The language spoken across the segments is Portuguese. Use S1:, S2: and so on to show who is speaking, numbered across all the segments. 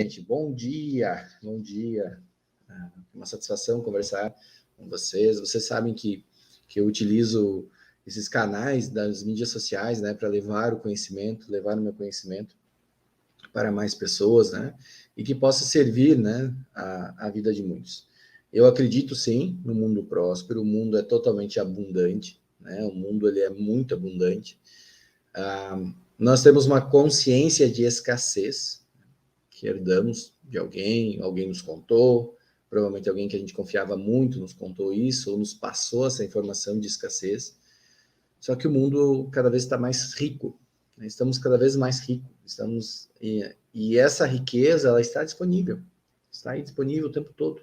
S1: Gente, bom dia, bom dia. Uma satisfação conversar com vocês. Vocês sabem que eu utilizo esses canais das mídias sociais, né, para levar o conhecimento, levar o meu conhecimento para mais pessoas, né, e que possa servir, né, a vida de muitos. Eu acredito, sim, no mundo próspero. O mundo é totalmente abundante, né, o mundo ele é muito abundante. Nós temos uma consciência de escassez, que herdamos de alguém nos contou, provavelmente alguém que a gente confiava muito nos contou isso, ou nos passou essa informação de escassez. Só que o mundo cada vez está mais rico, né? Estamos cada vez mais ricos, e essa riqueza ela está aí disponível o tempo todo,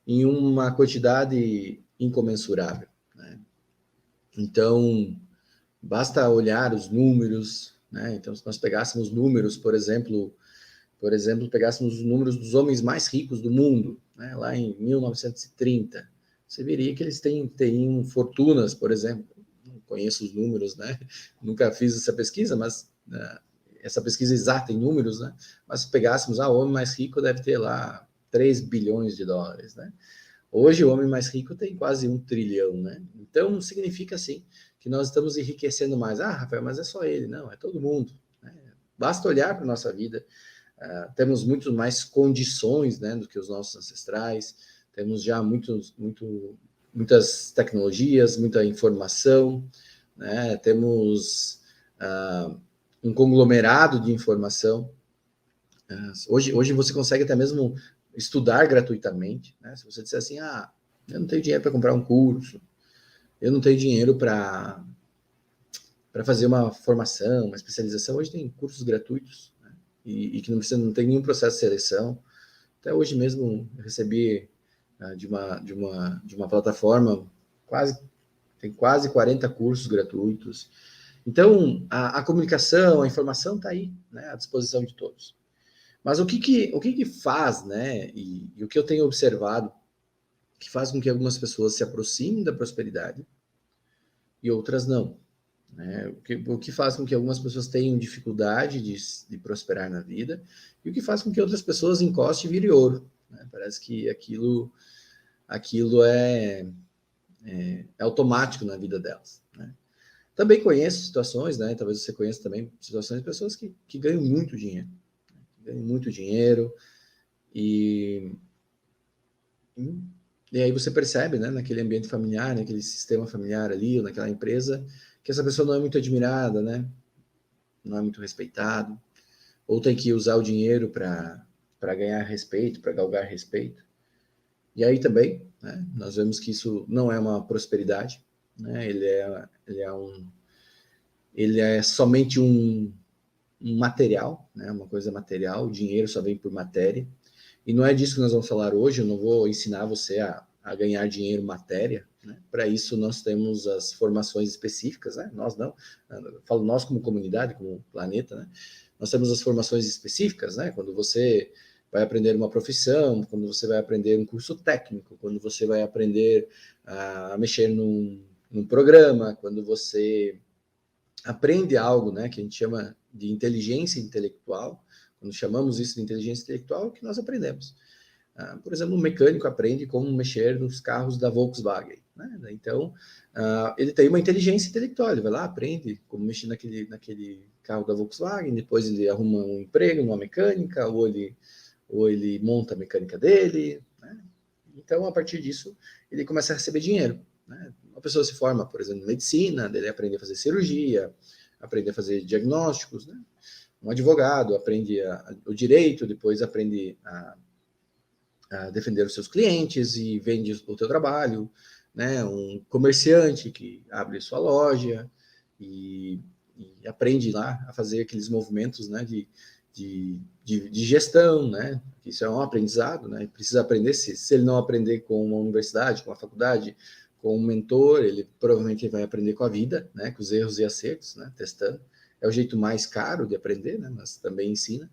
S1: em uma quantidade incomensurável, né? Então, basta olhar os números, né? Então, se nós pegássemos números, por exemplo, pegássemos os números dos homens mais ricos do mundo, né, lá em 1930, você veria que eles teriam fortunas, por exemplo. Não conheço os números, né? Nunca fiz essa pesquisa, mas essa pesquisa exata em números, né? Mas se pegássemos, o homem mais rico deve ter lá 3 bilhões de dólares, né? Hoje o homem mais rico tem quase 1 trilhão, né? Então significa assim que nós estamos enriquecendo mais. Rafael, mas é só ele? Não, é todo mundo, né? Basta olhar para a nossa vida. Temos muito mais condições, né, do que os nossos ancestrais, temos já muitas tecnologias, muita informação, né, temos um conglomerado de informação. Hoje você consegue até mesmo estudar gratuitamente, né? Se você disser assim, eu não tenho dinheiro para comprar um curso, eu não tenho dinheiro para fazer uma formação, uma especialização, hoje tem cursos gratuitos, e que não tem nenhum processo de seleção. Até hoje mesmo eu recebi de uma plataforma, tem quase 40 cursos gratuitos. Então, a comunicação, a informação está aí, né, à disposição de todos. Mas o que faz, né, e o que eu tenho observado, que faz com que algumas pessoas se aproximem da prosperidade e outras não, né? O que faz com que algumas pessoas tenham dificuldade de prosperar na vida, e o que faz com que outras pessoas encostem e virem ouro, né? Parece que aquilo é automático na vida delas, né? Também conheço situações, né? Talvez você conheça também situações de pessoas que ganham muito dinheiro, e, e aí você percebe, né, naquele ambiente familiar, naquele sistema familiar ali, ou naquela empresa, que essa pessoa não é muito admirada, né? Não é muito respeitado, ou tem que usar o dinheiro para ganhar respeito, para galgar respeito. E aí também, né, nós vemos que isso não é uma prosperidade, né? Ele é somente um material, né? Uma coisa material. O dinheiro só vem por matéria. E não é disso que nós vamos falar hoje. Eu não vou ensinar você a ganhar dinheiro matéria, né? Para isso nós temos as formações específicas, né? Nós não, eu falo nós como comunidade, como planeta, né? Nós temos as formações específicas, né? Quando você vai aprender uma profissão, quando você vai aprender um curso técnico, quando você vai aprender a mexer num programa, quando você aprende algo, né, que a gente chama de inteligência intelectual. Quando chamamos isso de inteligência intelectual, é o que nós aprendemos. Por exemplo, um mecânico aprende como mexer nos carros da Volkswagen, né? Então, ele tem uma inteligência intelectual, ele vai lá, aprende como mexer naquele carro da Volkswagen, depois ele arruma um emprego numa mecânica, ou ele monta a mecânica dele, né? Então, a partir disso, ele começa a receber dinheiro, né? Uma pessoa se forma, por exemplo, em medicina, ele aprende a fazer cirurgia, aprende a fazer diagnósticos, né? Um advogado aprende o direito, depois aprende a defender os seus clientes e vende o teu trabalho, né? Um comerciante que abre sua loja e aprende lá a fazer aqueles movimentos, né, de gestão, né? Isso é um aprendizado, né? Precisa aprender. Se ele não aprender com uma universidade, com uma faculdade, com um mentor, ele provavelmente vai aprender com a vida, né? Com os erros e acertos, né? Testando. É o jeito mais caro de aprender, né? Mas também ensina.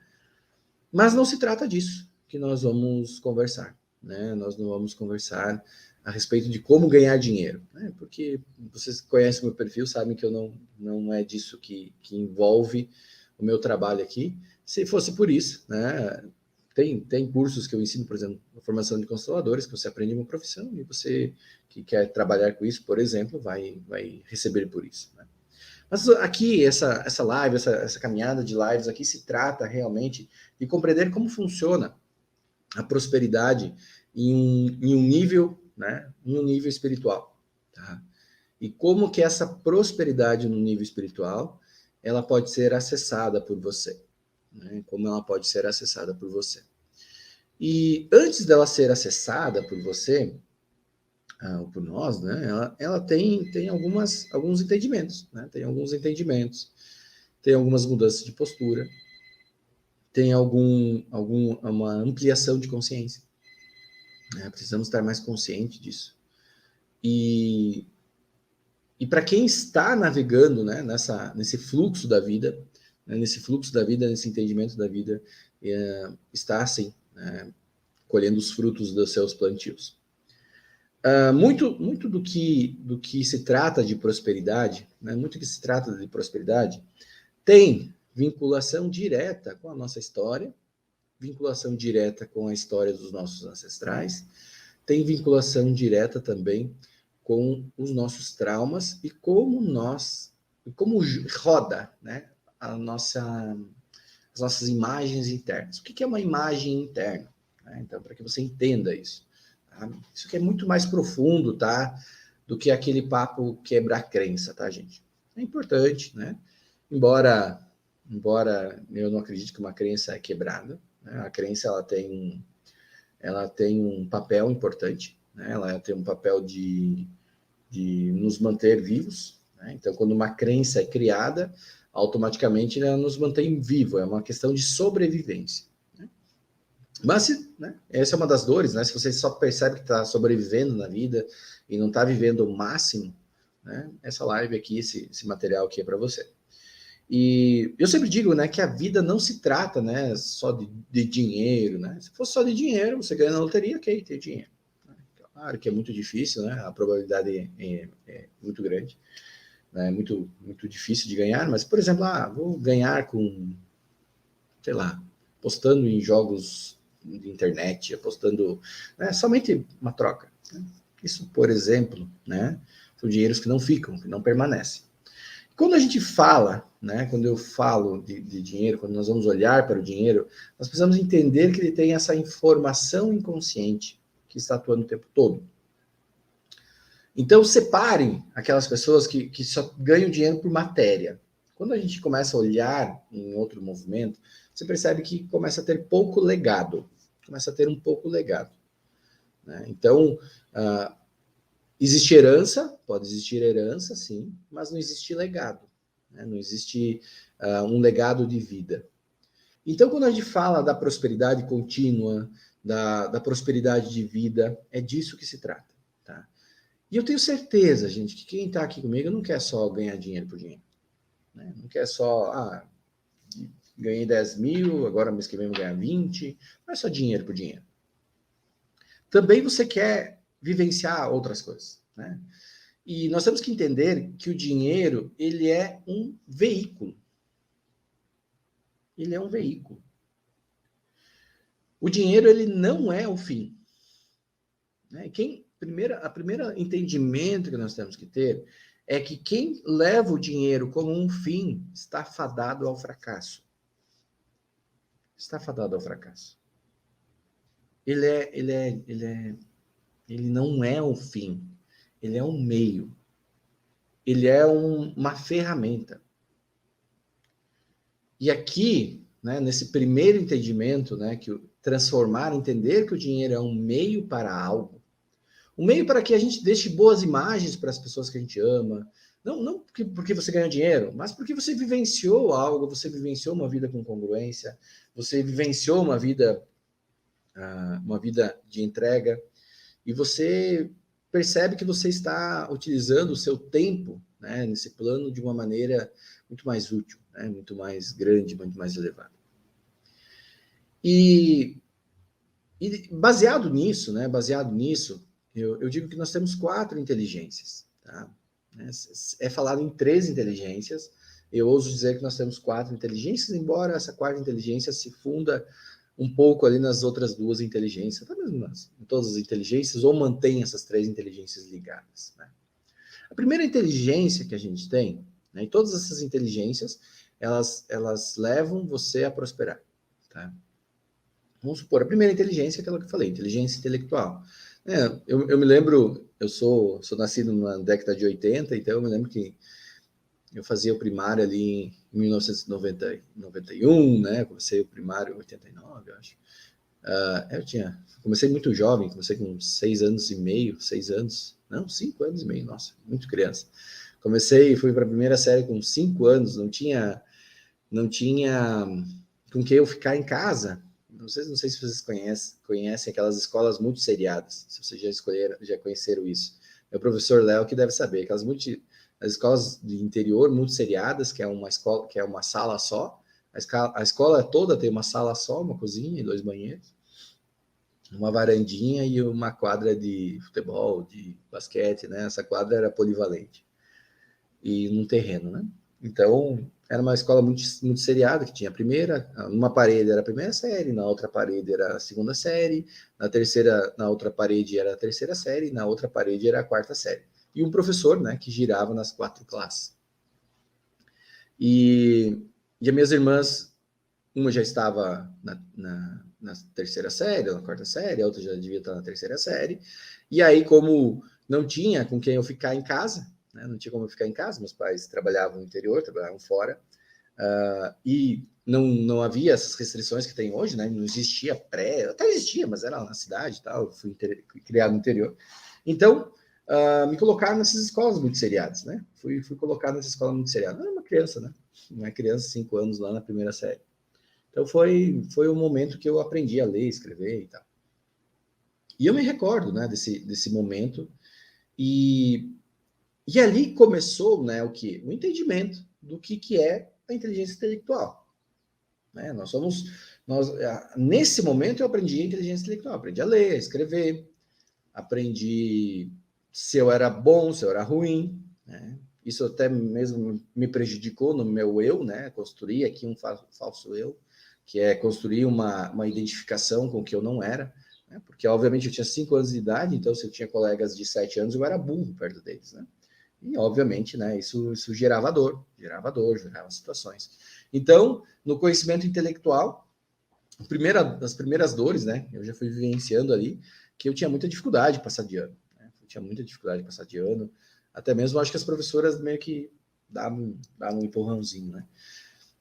S1: Mas não se trata disso que nós vamos conversar, né? Nós não vamos conversar a respeito de como ganhar dinheiro, né? Porque vocês conhecem o meu perfil, sabem que eu não é disso que envolve o meu trabalho aqui. Se fosse por isso, né, Tem cursos que eu ensino, por exemplo, a formação de consteladores, que você aprende uma profissão e você que quer trabalhar com isso, por exemplo, vai receber por isso, né? Mas aqui, essa live, essa caminhada de lives aqui se trata realmente de compreender como funciona a prosperidade em um nível, né, em um nível espiritual, tá? E como que essa prosperidade no nível espiritual, ela pode ser acessada por você, né? Como ela pode ser acessada por você. E antes dela ser acessada por você, ou por nós, né, ela tem alguns entendimentos, né? Tem alguns entendimentos, tem algumas mudanças de postura, tem uma ampliação de consciência, né? Precisamos estar mais consciente disso. E para quem está navegando, né, nesse fluxo da vida, né, nesse entendimento da vida, está assim, né, colhendo os frutos dos seus plantios. Muito do que se trata de prosperidade, né, muito que se trata de prosperidade, tem vinculação direta com a nossa história, vinculação direta com a história dos nossos ancestrais, tem vinculação direta também com os nossos traumas e como roda, né, as nossas imagens internas. O que é uma imagem interna? Então, para que você entenda isso. Tá? Isso aqui é muito mais profundo, tá? Do que aquele papo quebrar crença, tá, gente? É importante, né? Embora eu não acredite que uma crença é quebrada, né? A crença ela tem um papel importante, né? Ela tem um papel de nos manter vivos, né? Então, quando uma crença é criada, automaticamente ela nos mantém vivo, é uma questão de sobrevivência. Né? Mas, né, essa é uma das dores, né? Se você só percebe que está sobrevivendo na vida e não está vivendo o máximo, né? Essa live aqui, esse material aqui é para você. E eu sempre digo, né, que a vida não se trata, né, só de dinheiro, né? Se fosse só de dinheiro, você ganha na loteria, ok, tem dinheiro. Claro que é muito difícil, né? A probabilidade é muito grande, né? Muito difícil de ganhar, mas, por exemplo, vou ganhar com, sei lá, apostando em jogos de internet, apostando, né, somente uma troca. Né? Isso, por exemplo, né, são dinheiros que não ficam, que não permanecem. Quando a gente fala, né, quando eu falo de dinheiro, quando nós vamos olhar para o dinheiro, nós precisamos entender que ele tem essa informação inconsciente que está atuando o tempo todo. Então, separem aquelas pessoas que só ganham dinheiro por matéria. Quando a gente começa a olhar em outro movimento, você percebe que começa a ter pouco legado. Começa a ter um pouco legado. Né? Então, existe herança, pode existir herança, sim, mas não existe legado. Né? Não existe um legado de vida. Então, quando a gente fala da prosperidade contínua, da prosperidade de vida, é disso que se trata. Tá? E eu tenho certeza, gente, que quem está aqui comigo não quer só ganhar dinheiro por dinheiro. Né? Não quer só, ganhei 10 mil, agora mês que vem vou ganhar 20. Não é só dinheiro por dinheiro. Também você quer vivenciar outras coisas. Né? E nós temos que entender que o dinheiro, ele é um veículo. Ele é um veículo. O dinheiro, ele não é o fim. Né? A primeira entendimento que nós temos que ter é que quem leva o dinheiro como um fim está fadado ao fracasso. Está fadado ao fracasso. Ele não é um fim. Ele é um meio. Ele é uma ferramenta. E aqui, né, nesse primeiro entendimento, né, que entender que o dinheiro é um meio para algo, um meio para que a gente deixe boas imagens para as pessoas que a gente ama, não porque você ganhou dinheiro, mas porque você vivenciou algo, você vivenciou uma vida com congruência, você vivenciou uma vida de entrega, e você percebe que você está utilizando o seu tempo, né, nesse plano de uma maneira muito mais útil, né, muito mais grande, muito mais elevada. E baseado nisso, eu digo que nós temos 4 inteligências. Tá? É falado em 3 inteligências, eu ouso dizer que nós temos 4 inteligências, embora essa 4ª inteligência se funda um pouco ali nas outras duas inteligências, até mesmo em todas as inteligências, ou mantém essas três inteligências ligadas, né? A primeira inteligência que a gente tem, né, e todas essas inteligências, elas levam você a prosperar, tá? Vamos supor, a primeira inteligência é aquela que eu falei, inteligência intelectual. Eu me lembro, eu sou nascido na década de 80, então eu me lembro que eu fazia o primário ali em 1991, né? Comecei o primário em 89, eu acho. Comecei muito jovem, comecei com 6 anos e meio, 6 anos, não, 5 anos e meio, nossa, muito criança. Fui para a primeira série com 5 anos, não tinha com que eu ficar em casa. Não sei se vocês conhecem aquelas escolas muito seriadas, se vocês já conheceram isso. Meu professor Léo que deve saber, as escolas de interior muito seriadas, que é uma escola, que é uma sala só. A escola toda tem uma sala só, uma cozinha e 2 banheiros, uma varandinha e uma quadra de futebol, de basquete, né? Essa quadra era polivalente e num terreno, né? Então, era uma escola muito seriada, que tinha a primeira, numa parede era a primeira série, na outra parede era a segunda série, na outra parede era a terceira série, na outra parede era a quarta série. E um professor, né, que girava nas 4 classes. E as minhas irmãs, uma já estava na terceira série, na quarta série, a outra já devia estar na terceira série. E aí, como não tinha com quem eu ficar em casa, né, não tinha como eu ficar em casa, meus pais trabalhavam no interior, trabalhavam fora, e não havia essas restrições que tem hoje, né? Não existia até existia, mas era na cidade e tal, eu fui criado no interior. Então, me colocaram nessas escolas muito seriadas, né? Fui colocado nessa escola muito seriada. Eu era uma criança, né? Uma criança, 5 anos lá na primeira série. Então foi o momento que eu aprendi a ler, escrever e tal. E eu me recordo, né, desse momento. E ali começou, né, o que? O entendimento do que é a inteligência intelectual. Né? Nesse momento eu aprendi a inteligência intelectual, aprendi a ler, a escrever, aprendi se eu era bom, se eu era ruim, né? Isso até mesmo me prejudicou no meu eu, né? Construir aqui um falso eu, que é construir uma identificação com o que eu não era, né? Porque obviamente eu tinha 5 anos de idade, então se eu tinha colegas de 7 anos, eu era burro perto deles, né? E obviamente, né, isso gerava gerava situações. Então, no conhecimento intelectual, das primeiras dores, né, eu já fui vivenciando ali, que eu tinha muita dificuldade de passar de ano. Né? Eu tinha muita dificuldade de passar de ano. Até mesmo acho que as professoras meio que davam um empurrãozinho, né?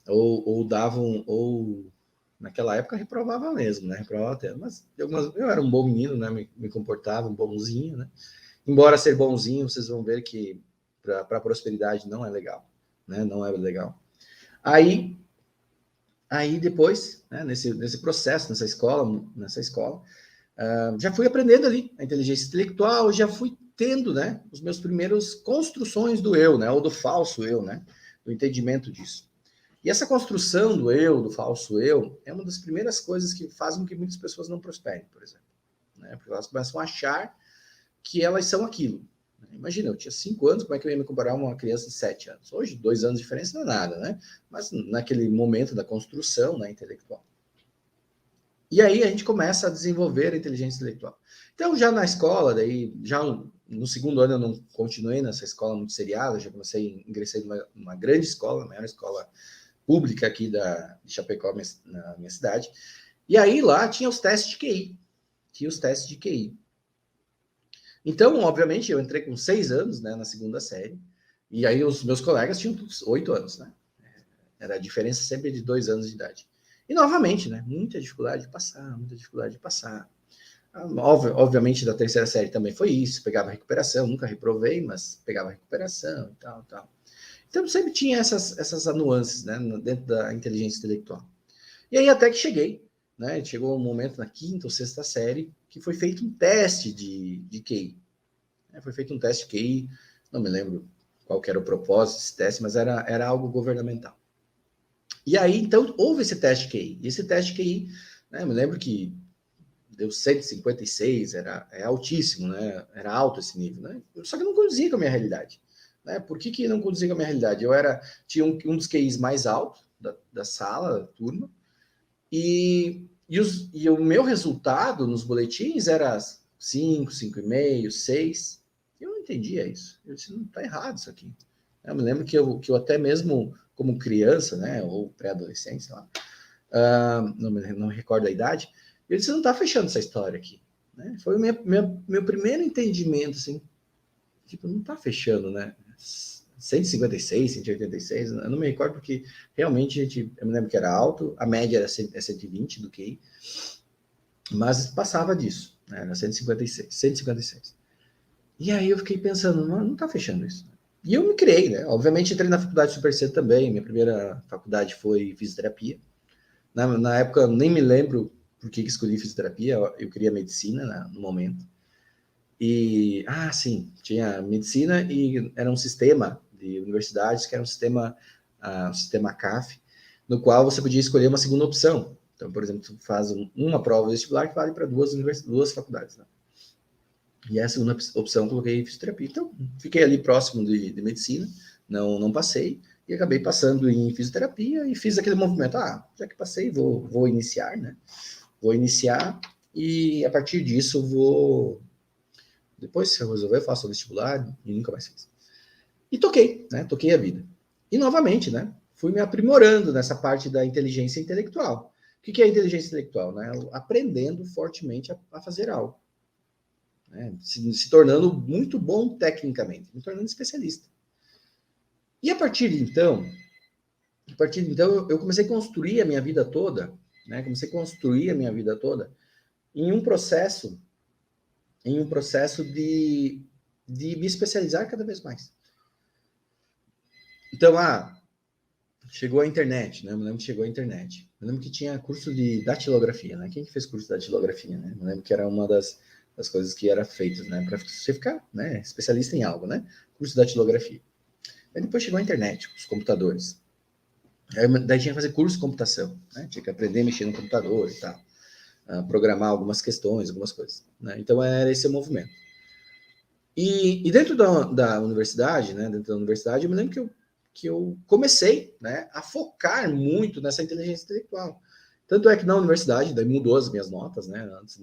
S1: Ou davam, ou naquela época reprovava mesmo, né? Reprovava até. Mas eu era um bom menino, né? Me comportava um bonzinho, né? Embora ser bonzinho, vocês vão ver que para a prosperidade não é legal, né? Não é legal. Aí depois, né, nesse processo, nessa escola, já fui aprendendo ali a inteligência intelectual, já fui tendo, né, os meus primeiros construções do eu, né, ou do falso eu, né, do entendimento disso. E essa construção do eu, do falso eu, é uma das primeiras coisas que fazem com que muitas pessoas não prosperem, por exemplo, né, porque elas começam a achar que elas são aquilo. Imagina, eu tinha 5 anos, como é que eu ia me comparar a uma criança de 7 anos? Hoje, 2 anos de diferença não é nada, né? Mas naquele momento da construção, né, intelectual. E aí a gente começa a desenvolver a inteligência intelectual. Então, já na escola, daí, já no segundo ano eu não continuei nessa escola muito seriada, já ingressei numa grande escola, a maior escola pública aqui de Chapecó, na minha cidade. E aí lá tinha os testes de QI. Então, obviamente, eu entrei com 6 anos, né, na segunda série, e aí os meus colegas tinham 8 anos, né? Era a diferença sempre de 2 anos de idade. E novamente, né, muita dificuldade de passar. Obviamente, da terceira série também foi isso, pegava recuperação, nunca reprovei, mas pegava recuperação e tal. Então, sempre tinha essas nuances, né, dentro da inteligência intelectual. E aí até que cheguei, né, chegou um momento na quinta ou sexta série que foi feito um teste de QI. Foi feito um teste de QI, não me lembro qual era o propósito desse teste, mas era algo governamental. E aí, então, houve esse teste de QI. E esse teste de QI, né, me lembro que deu 156, é altíssimo, né? Era alto esse nível, né? Só que não condizia com a minha realidade. Né? Por que não condizia com a minha realidade? Tinha um dos QIs mais altos da sala, da turma, e E o meu resultado nos boletins era 5, 5,5, 6. Eu não entendia isso. Eu disse, não está errado isso aqui. Eu me lembro que eu até mesmo como criança, né, ou pré-adolescente, sei lá, não me recordo a idade, eu disse, não está fechando essa história aqui. Né? Foi o meu primeiro entendimento, assim, tipo, não está fechando, né? 156, 186, eu não me recordo porque realmente eu me lembro que era alto, a média era 120 do QI, mas passava disso, né? Era 156, 156. E aí eu fiquei pensando, não tá fechando isso. E eu me criei, né? Obviamente entrei na faculdade super cedo também, minha primeira faculdade foi fisioterapia. Na época, nem me lembro por que escolhi fisioterapia, eu queria medicina, né, no momento. E, sim, tinha medicina e era um sistema de universidades que era um sistema CAF, no qual você podia escolher uma segunda opção. Então, por exemplo, tu faz uma prova vestibular que vale para duas faculdades, né? E a segunda opção eu coloquei fisioterapia. Então, fiquei ali próximo de medicina, não passei, e acabei passando em fisioterapia e fiz aquele movimento. Já que passei, vou iniciar, né? Vou iniciar e a partir disso vou. Depois, se eu resolver, eu faço o vestibular e nunca mais fiz. E toquei, né? Toquei a vida. E novamente, né? Fui me aprimorando nessa parte da inteligência intelectual. O que é inteligência intelectual? Né? Aprendendo fortemente a fazer algo. Né? Se tornando muito bom tecnicamente, me tornando especialista. E a partir de então, eu comecei a construir a minha vida toda, né? Comecei a construir a minha vida toda em um processo de me especializar cada vez mais. Então, chegou a internet, né? Eu me lembro que chegou a internet. Eu lembro que tinha curso de datilografia, né? Quem que fez curso de datilografia, né? Eu lembro que era uma das coisas que era feita, né? Para você ficar, né? Especialista em algo, né? Curso de datilografia. Aí depois chegou a internet, os computadores. Daí tinha que fazer curso de computação, né? Tinha que aprender a mexer no computador e tal. Programar algumas questões, algumas coisas. Né? Então era esse o movimento. E dentro da universidade, né? Dentro da universidade, eu me lembro que eu comecei, né, a focar muito nessa inteligência intelectual. Tanto é que na universidade, daí mudou as minhas notas, né? Antes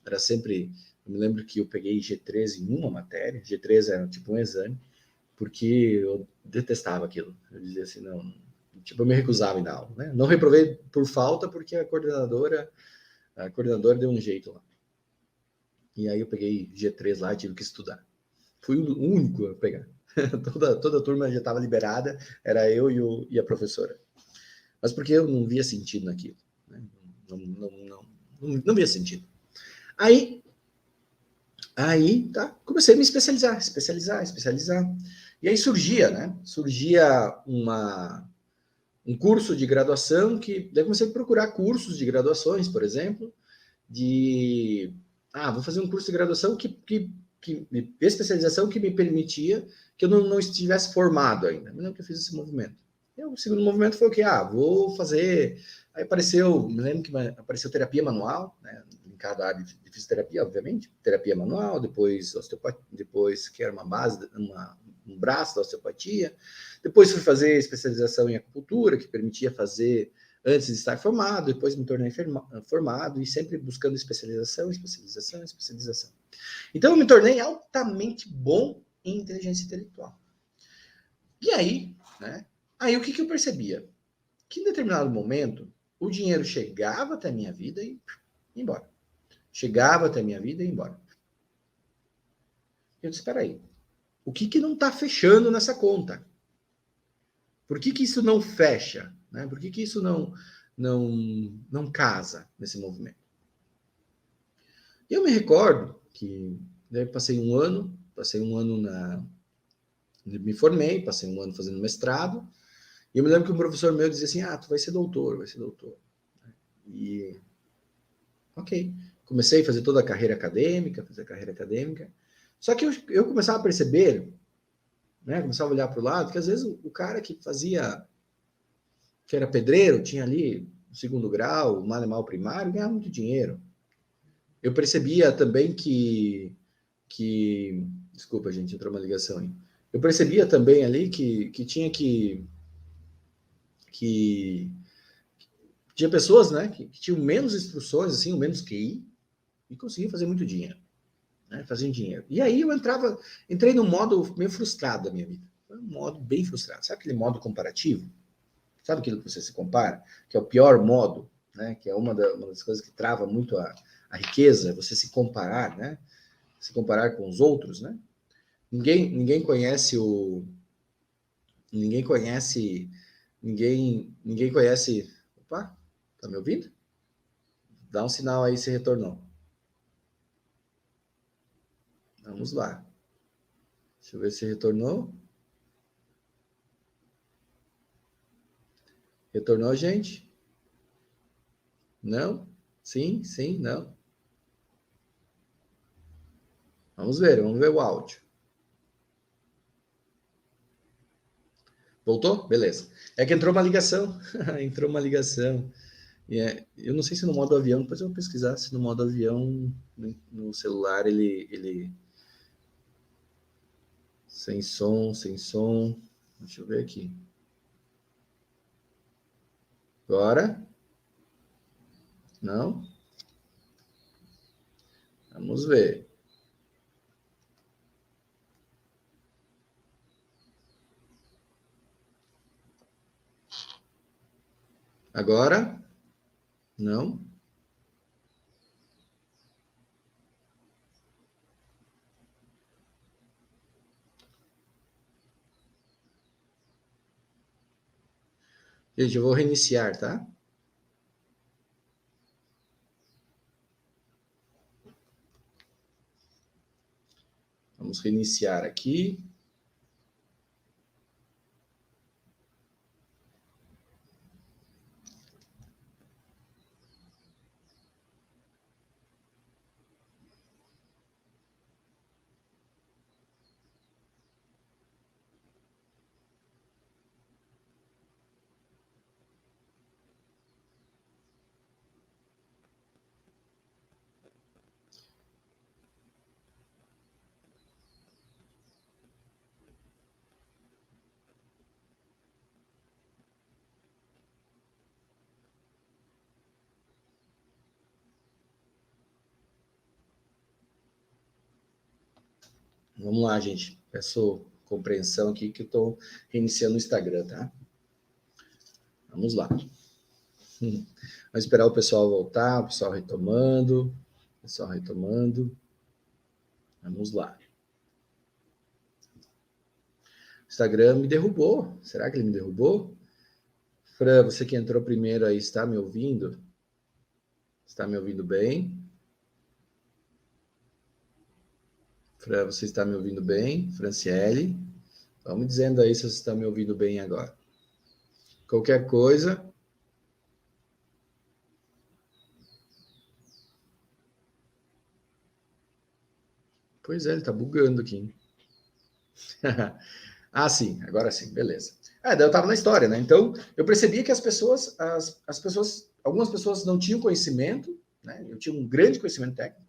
S1: era sempre, eu me lembro que eu peguei G3 em uma matéria, G3 era tipo um exame, porque eu detestava aquilo. Eu dizia assim, não, tipo, eu me recusava em dar aula, né? Não reprovei por falta, porque a coordenadora deu um jeito lá. E aí eu peguei G3 lá e tive que estudar. Fui o único a pegar. toda a turma já estava liberada, era eu e a professora. Mas porque eu não via sentido naquilo. Né? Não via sentido. Aí, tá, comecei a me especializar. E aí surgia, né? Surgia um curso de graduação que... Daí comecei a procurar cursos de graduações, por exemplo, vou fazer um curso de graduação especialização que me permitia que eu não estivesse formado ainda. Não que eu fiz esse movimento. E o segundo movimento foi o que? Vou fazer... Aí apareceu, me lembro que apareceu terapia manual, né? Em cada área de fisioterapia, obviamente. Terapia manual, depois osteopatia, depois que era uma base, um braço da osteopatia. Depois fui fazer especialização em acupuntura, que permitia fazer antes de estar formado, depois me tornei formado e sempre buscando especialização. Então eu me tornei altamente bom em inteligência intelectual. E aí, né? Aí o que eu percebia? Que em determinado momento o dinheiro chegava até a minha vida e ia embora. Chegava até a minha vida e ia embora. Eu disse, espera aí, o que não está fechando nessa conta? Por que isso não fecha? Né? Por que isso não casa nesse movimento? E eu me recordo que eu passei um ano me formei, passei um ano fazendo mestrado, e eu me lembro que um professor meu dizia assim, tu vai ser doutor. E, ok, comecei a fazer toda a carreira acadêmica, só que eu começava a perceber, né, começava a olhar para o lado, que às vezes o cara que era pedreiro, tinha ali o segundo grau, o mal primário, ganhava muito dinheiro. Eu percebia também que desculpa, gente, entrou uma ligação aí. Eu percebia também ali que tinha que Tinha pessoas, né, que tinham menos instruções, assim, menos QI, e conseguiam fazer muito dinheiro, né, faziam dinheiro. E aí eu entrei num modo meio frustrado da minha vida. Foi um modo bem frustrado. Sabe aquele modo comparativo? Sabe aquilo que você se compara? Que é o pior modo, né? Que é uma das coisas que trava muito a riqueza, você se comparar, né? Se comparar com os outros, né? Ninguém conhece o... Ninguém conhece... Ninguém conhece... Opa, tá me ouvindo? Dá um sinal aí se retornou. Vamos lá. Deixa eu ver se retornou. Retornou, gente? Não? Sim, sim, não. Vamos ver o áudio. Voltou? Beleza. É que entrou uma ligação. Entrou uma ligação. Eu não sei se no modo avião, depois eu vou pesquisar se no modo avião, no celular, ele. Sem som, sem som. Deixa eu ver aqui. Agora? Não? Vamos ver. Agora? Não? Gente, eu vou reiniciar, tá? Vamos reiniciar aqui. Vamos lá, gente. Peço compreensão aqui que eu estou reiniciando o Instagram, tá? Vamos lá. Vamos esperar o pessoal voltar, o pessoal retomando. Pessoal retomando. Vamos lá. O Instagram me derrubou. Será que ele me derrubou? Fran, você que entrou primeiro aí, está me ouvindo? Está me ouvindo bem? Fran, você está me ouvindo bem? Franciele, vamos dizendo aí se você está me ouvindo bem agora. Qualquer coisa. Pois é, ele está bugando aqui. Ah, sim, agora sim, beleza. Daí eu estava na história, né? Então, eu percebia que as pessoas, algumas pessoas não tinham conhecimento, né? Eu tinha um grande conhecimento técnico,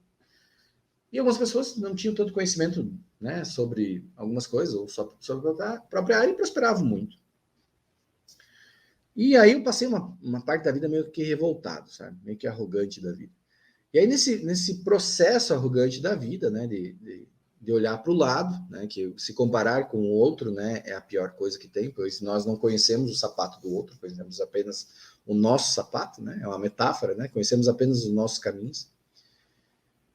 S1: e algumas pessoas não tinham tanto conhecimento, né, sobre algumas coisas, ou só sobre a própria área, e prosperavam muito. E aí eu passei uma parte da vida meio que revoltado, sabe? Meio que arrogante da vida. E aí, nesse processo arrogante da vida, né, de olhar para o lado, né, que se comparar com o outro, né, é a pior coisa que tem, pois nós não conhecemos o sapato do outro, conhecemos apenas o nosso sapato, né, é uma metáfora, né, conhecemos apenas os nossos caminhos.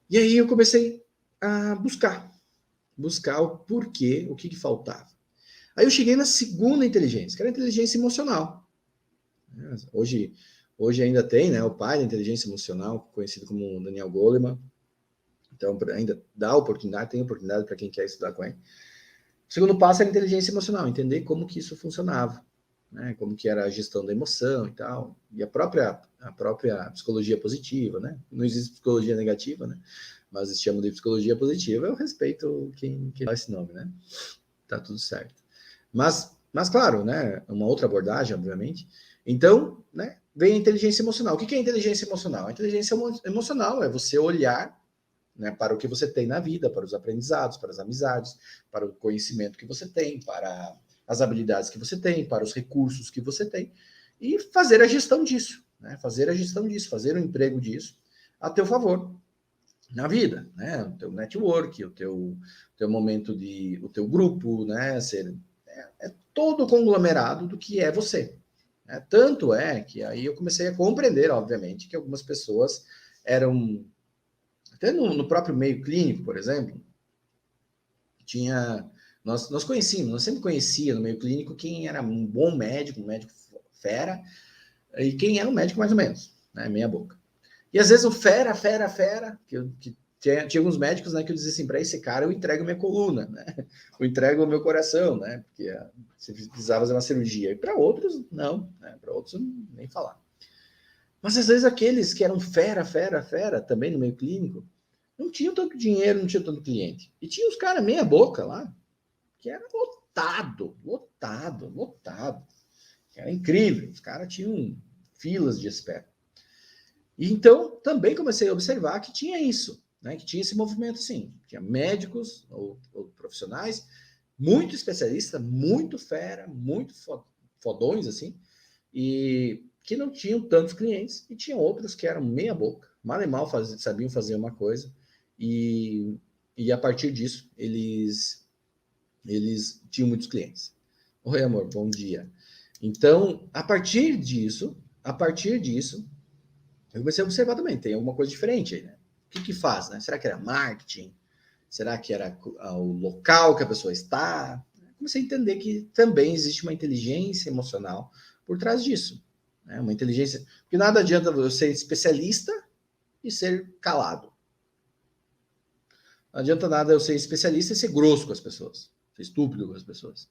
S1: E aí eu comecei a buscar o porquê, o que faltava. Aí eu cheguei na segunda inteligência, que era a inteligência emocional. Hoje ainda tem, né, o pai da inteligência emocional, conhecido como Daniel Goleman. Então, ainda dá oportunidade, tem oportunidade para quem quer estudar com ele. O segundo passo é a inteligência emocional, entender como que isso funcionava, né? Como que era a gestão da emoção e tal. E a própria psicologia positiva, né? Não existe psicologia negativa, né? Mas se chama de psicologia positiva, eu respeito quem dá esse nome, né? Tá tudo certo. Mas claro, né? Uma outra abordagem, obviamente. Então, né? Vem a inteligência emocional. O que é inteligência emocional? A inteligência emocional é você olhar, né, para o que você tem na vida, para os aprendizados, para as amizades, para o conhecimento que você tem, para as habilidades que você tem, para os recursos que você tem, e fazer a gestão disso. né? Fazer a gestão disso, fazer o emprego disso a teu favor na vida, né? O teu network, o teu momento o teu grupo, né? É todo o conglomerado do que é você. Né? Tanto é que aí eu comecei a compreender, obviamente, que algumas pessoas eram, até no próprio meio clínico, por exemplo, nós conhecíamos, nós sempre conhecia no meio clínico quem era um bom médico, um médico fera, e quem era um médico mais ou menos, né? Meia boca. E às vezes o fera, que tinha alguns médicos, né, que eu dizia assim, para esse cara eu entrego minha coluna, né? Eu entrego o meu coração, né? Porque você precisava fazer uma cirurgia. E para outros, não, né? Para outros, nem falar. Mas às vezes aqueles que eram fera, também no meio clínico, não tinham tanto dinheiro, não tinham tanto cliente. E tinha os caras meia boca lá, que era lotado. Era incrível. Os caras tinham filas de espera. E então, também comecei a observar que tinha isso, né? Que tinha esse movimento, sim. Tinha médicos ou profissionais muito especialistas, muito fera, muito fodões, assim, e que não tinham tantos clientes, e tinha outros que eram meia boca, mal e mal sabiam fazer uma coisa, e a partir disso, eles tinham muitos clientes. Oi, amor, bom dia. Então, a partir disso, eu comecei a observar também, tem alguma coisa diferente aí, né? O que faz, né? Será que era marketing? Será que era o local que a pessoa está? Comecei a entender que também existe uma inteligência emocional por trás disso. Né? Uma inteligência... Porque nada adianta eu ser especialista e ser calado. Não adianta nada eu ser especialista e ser grosso com as pessoas. Ser estúpido com as pessoas.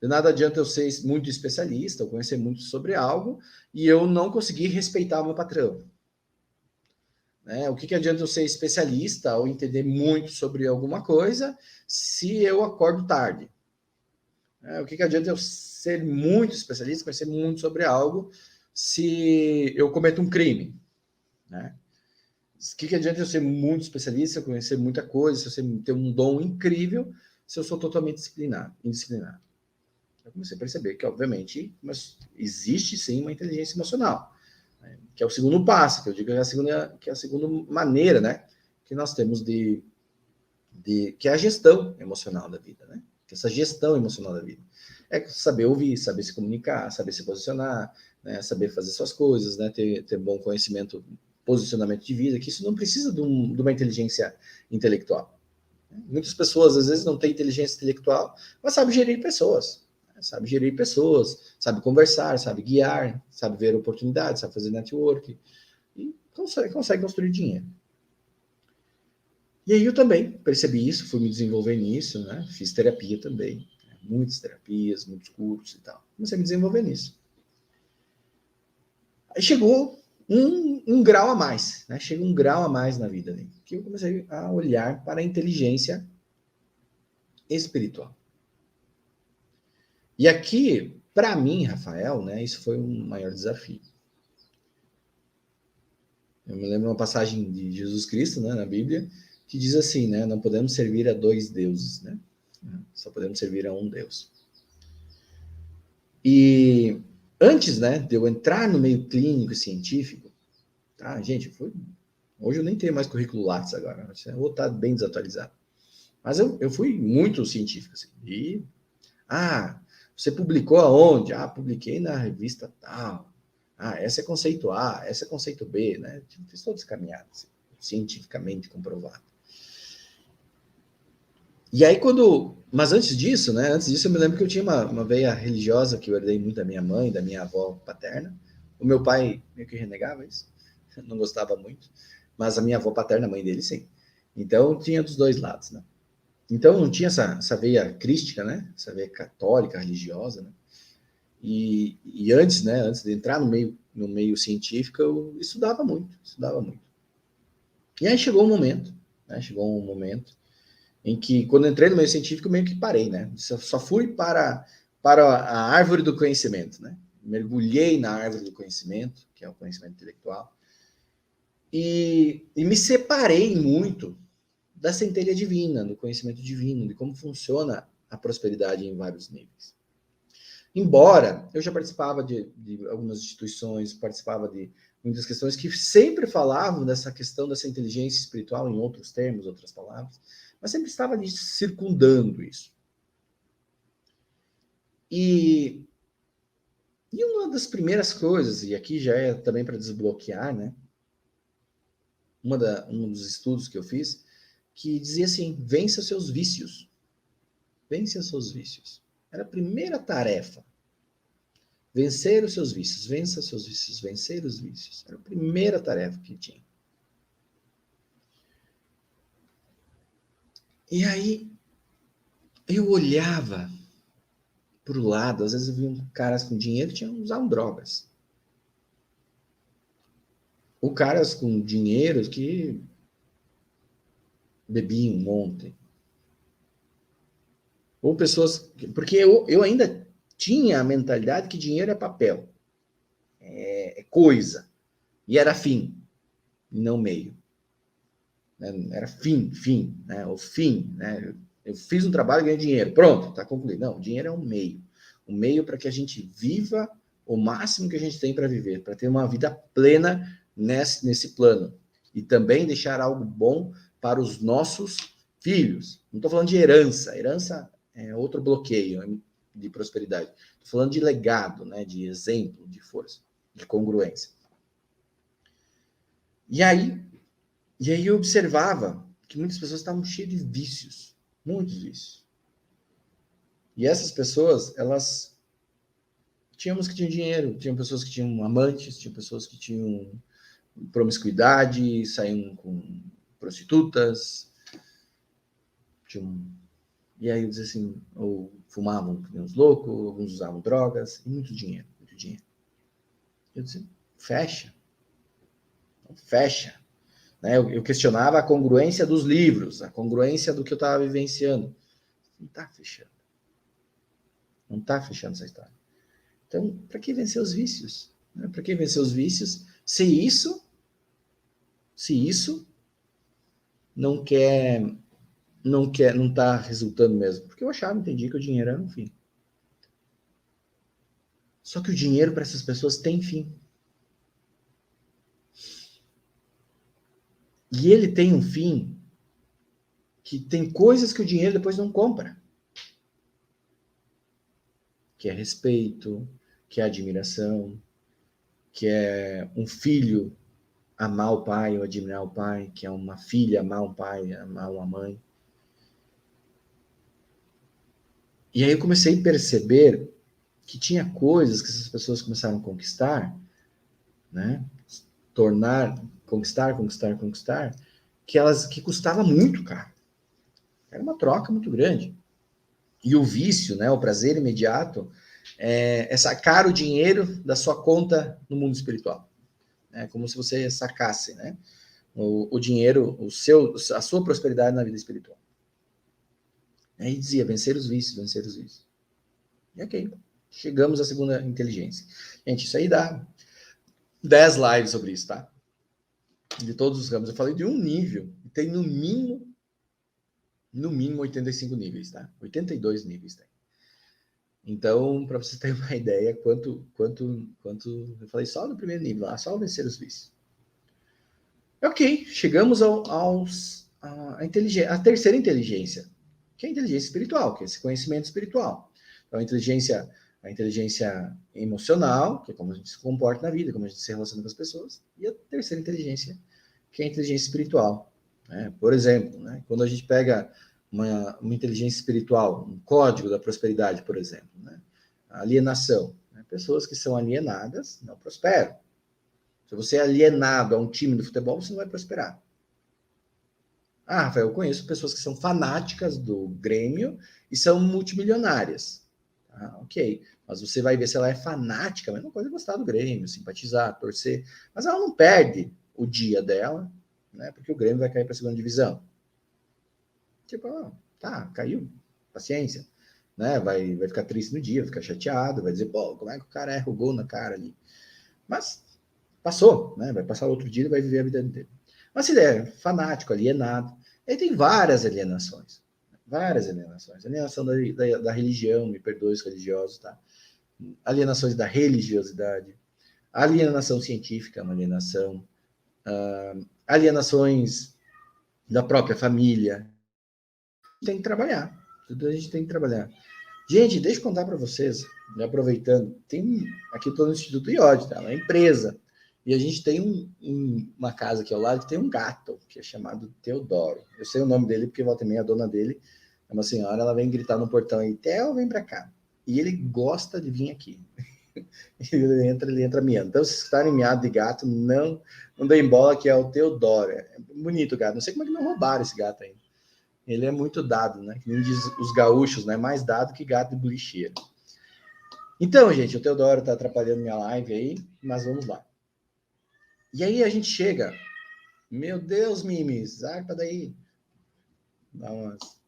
S1: De nada adianta eu ser muito especialista, eu conhecer muito sobre algo e eu não conseguir respeitar o meu patrão. Né? O que adianta eu ser especialista ou entender muito sobre alguma coisa se eu acordo tarde? O que adianta eu ser muito especialista, conhecer muito sobre algo se eu cometo um crime? Né? O que adianta eu ser muito especialista, conhecer muita coisa, se eu ter um dom incrível, se eu sou totalmente indisciplinado? Eu comecei a perceber que, obviamente, mas existe sim uma inteligência emocional, né? Que é o segundo passo, que eu digo que é a segunda maneira, né, que nós temos que é a gestão emocional da vida, né? Que essa gestão emocional da vida é saber ouvir, saber se comunicar, saber se posicionar, né, saber fazer suas coisas, né, ter bom conhecimento, posicionamento de vida, que isso não precisa de uma inteligência intelectual. Muitas pessoas, às vezes, não têm inteligência intelectual, mas sabem gerir pessoas. Sabe conversar, sabe guiar, sabe ver oportunidades, sabe fazer network e consegue construir dinheiro. E aí eu também percebi isso, fui me desenvolver nisso, né? Fiz terapia também, muitas terapias, muitos cursos e tal. Comecei a me desenvolver nisso. Aí chegou um grau a mais, né? Chega um grau a mais na vida ali, que eu comecei a olhar para a inteligência espiritual. E aqui, para mim, Rafael, né, isso foi um maior desafio. Eu me lembro uma passagem de Jesus Cristo, né, na Bíblia, que diz assim, né, não podemos servir a dois deuses, né? Só podemos servir a um Deus. E antes, né, de eu entrar no meio clínico e científico, tá, gente, hoje eu nem tenho mais currículo Lattes agora, eu vou estar bem desatualizado. Mas eu fui muito científico, assim, você publicou aonde? Publiquei na revista tal. Essa é conceito A, essa é conceito B, né? Fiz todos caminhados, assim, cientificamente comprovado. E aí mas antes disso, né? Antes disso eu me lembro que eu tinha uma veia religiosa que eu herdei muito da minha mãe, da minha avó paterna. O meu pai meio que renegava isso, não gostava muito, mas a minha avó paterna, a mãe dele, sim. Então tinha dos dois lados, né? Então não tinha essa veia crística, né? Essa veia católica, religiosa, né? E antes, né? Antes de entrar no meio científico, eu estudava muito. E aí chegou um momento, né? Em que, quando entrei no meio científico, meio que parei, né? Só fui para a árvore do conhecimento, né? Mergulhei na árvore do conhecimento, que é o conhecimento intelectual, e me separei muito da centelha divina, do conhecimento divino, de como funciona a prosperidade em vários níveis. Embora eu já participava de algumas instituições, participava de muitas questões que sempre falavam dessa questão dessa inteligência espiritual, em outros termos, outras palavras, mas sempre estava ali circundando isso. E uma das primeiras coisas, e aqui já é também para desbloquear, né? Um dos estudos que eu fiz, que dizia assim: vença seus vícios. Vença seus vícios. Era a primeira tarefa. Vencer os seus vícios, vença seus vícios, vencer os vícios. Era a primeira tarefa que tinha. E aí, eu olhava para o lado, às vezes eu via caras com dinheiro que usavam drogas. Ou caras com dinheiro que bebiam um monte. Ou pessoas... Porque eu ainda tinha a mentalidade que dinheiro é papel. É coisa. E era fim, não meio. Era fim. Né? O fim, né? Eu fiz um trabalho e ganhei dinheiro. Pronto, está concluído. Não, o dinheiro é um meio. Um meio para que a gente viva o máximo que a gente tem para viver, para ter uma vida plena nesse plano. E também deixar algo bom para os nossos filhos. Não estou falando de herança. Herança é outro bloqueio de prosperidade. Estou falando de legado, né? De exemplo, de força, de congruência. E aí eu observava que muitas pessoas estavam cheias de vícios. Muitos vícios. E essas pessoas, elas... Tínhamos que tinham dinheiro, tinham pessoas que tinham amantes, tinham pessoas que tinham promiscuidade, saíam com prostitutas. E aí eu dizia assim, ou fumavam que nem uns loucos, alguns usavam drogas, e muito dinheiro, muito dinheiro. Eu dizia, fecha. Fecha. Eu questionava a congruência dos livros, a congruência do que eu estava vivenciando. Não está fechando. Não está fechando essa história. Então, para que vencer os vícios? Para que vencer os vícios? Se isso não está resultando mesmo. Porque eu entendi que o dinheiro era um fim. Só que o dinheiro para essas pessoas tem fim. E ele tem um fim que tem coisas que o dinheiro depois não compra. Que é respeito, que é admiração, que é um filho amar o pai ou admirar o pai, que é uma filha amar um pai, amar uma mãe. E aí eu comecei a perceber que tinha coisas que essas pessoas começaram a conquistar, né? Conquistar, que custava muito caro. Era uma troca muito grande. E o vício, né, o prazer imediato, é sacar o dinheiro da sua conta no mundo espiritual. É como se você sacasse, né, o dinheiro, a sua prosperidade na vida espiritual. Aí dizia, vencer os vícios, vencer os vícios. E ok, chegamos à segunda inteligência. Gente, isso aí dá 10 lives sobre isso, tá? De todos os ramos. Eu falei de um nível, tem no mínimo 85 níveis, tá? 82 níveis tem. Então, para você ter uma ideia, quanto eu falei só no primeiro nível, só vencer os vícios. Ok, chegamos à terceira inteligência, que é a inteligência espiritual, que é esse conhecimento espiritual. Então, a inteligência emocional, que é como a gente se comporta na vida, como a gente se relaciona com as pessoas, e a terceira inteligência, que é a inteligência espiritual. Né? Por exemplo, né, quando a gente pega uma inteligência espiritual, um código da prosperidade, por exemplo, né? A alienação. Né? Pessoas que são alienadas não prosperam. Se você é alienado a um time de futebol, você não vai prosperar. Rafael, eu conheço pessoas que são fanáticas do Grêmio e são multimilionárias. Ok, mas você vai ver se ela é fanática, a mesma coisa é gostar do Grêmio, simpatizar, torcer, mas ela não perde o dia dela, né? Porque o Grêmio vai cair para a segunda divisão. Tipo, caiu, paciência, né? Vai ficar triste no dia, vai ficar chateado, vai dizer, pô, como é que o cara erra o gol na cara ali? Mas passou, né? Vai passar outro dia e vai viver a vida dele. Mas se ele é fanático, alienado, ele tem várias alienações. Várias alienações. Alienação da religião, me perdoe os religiosos, tá? alienações da religiosidade, alienação científica, uma alienação, alienações da própria família. Tem que trabalhar, tudo a gente tem que trabalhar. Gente, deixa eu contar para vocês, aproveitando, aqui eu estou no Instituto IOD, tá? Uma empresa, e a gente tem uma casa aqui ao lado que tem um gato, que é chamado Teodoro. Eu sei o nome dele porque volta e meia a dona dele é uma senhora, ela vem gritar no portão aí, Theo, vem para cá. E ele gosta de vir aqui. Ele entra miando. Então, se estarem miado de gato, não deem bola, que é o Teodoro. É bonito o gato. Não sei como é que não roubaram esse gato ainda. Ele é muito dado, né? Que nem diz os gaúchos, né? Mais dado que gato de bolicheiro. Então, gente, o Teodoro tá atrapalhando minha live aí, mas vamos lá. E aí a gente chega. Meu Deus, Mimes, zarpa daí. Dá